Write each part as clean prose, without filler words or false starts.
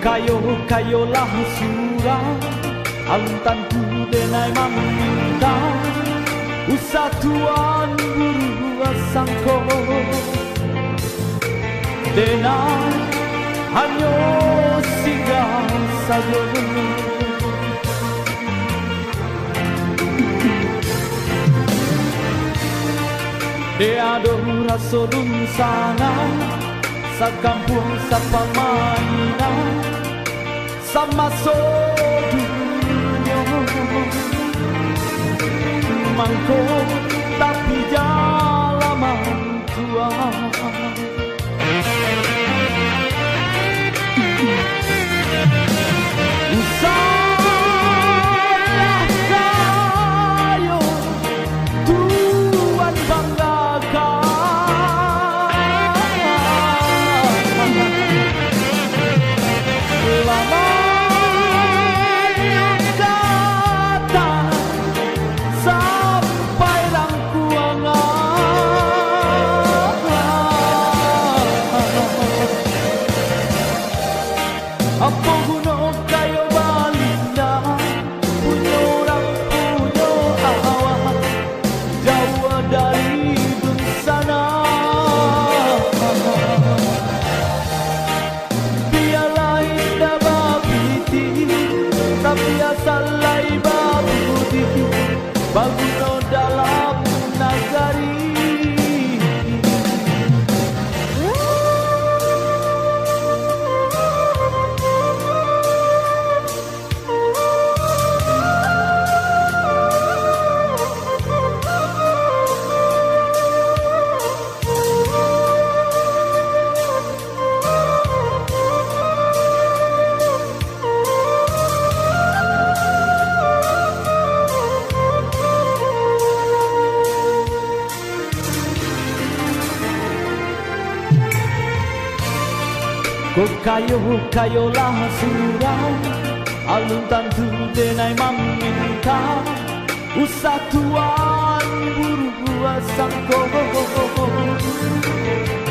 kayo-kayolah surah alun tantu denai meminta usah tuan guru sangko denai hanya singgah saja dia ada rasa dun sana sa kampung sa pamainan sama dunia mangko tapi jalaman tua usahlah kayo tuan banggakan lamanya datang sampai rangkuangan apa guna kayo balinda punya orang punya awak jauh dari dun sana biarlah indah babiti tapi asal lai babudi baguna dalam nagari kok kayo-kayolah surah alun tantu denai meminta usah tuan buru sangko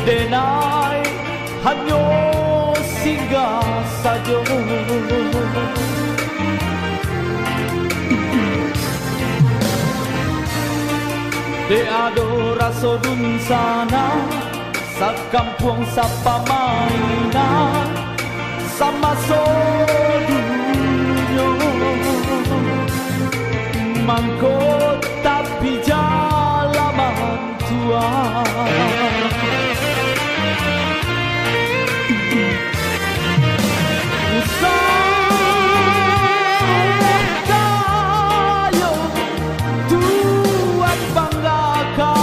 denai hanya singgah saja dia ada rasa dun sana sa kampung sa pamainan sama dunia mangko tapi jalaman tua usahlah kayo tuan banggakan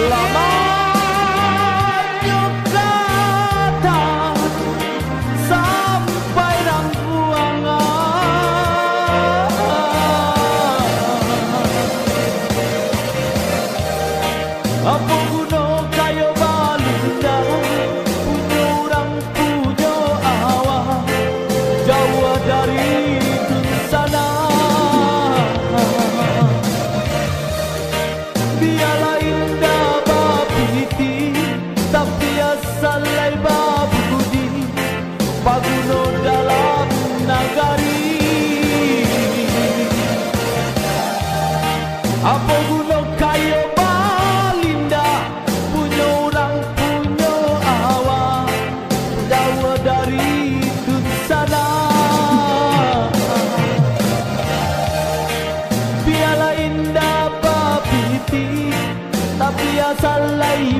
lamanya datang sampai rangkuangan apa guna kayo balinda punya orang punya awak jauh dari dun sana biarlah indah babiti tapi asal lai babudi baguna dalam nagari apa guna kayo balinda punya orang punya awak jauh dari dun sana biarlah indah babiti tapi asal lai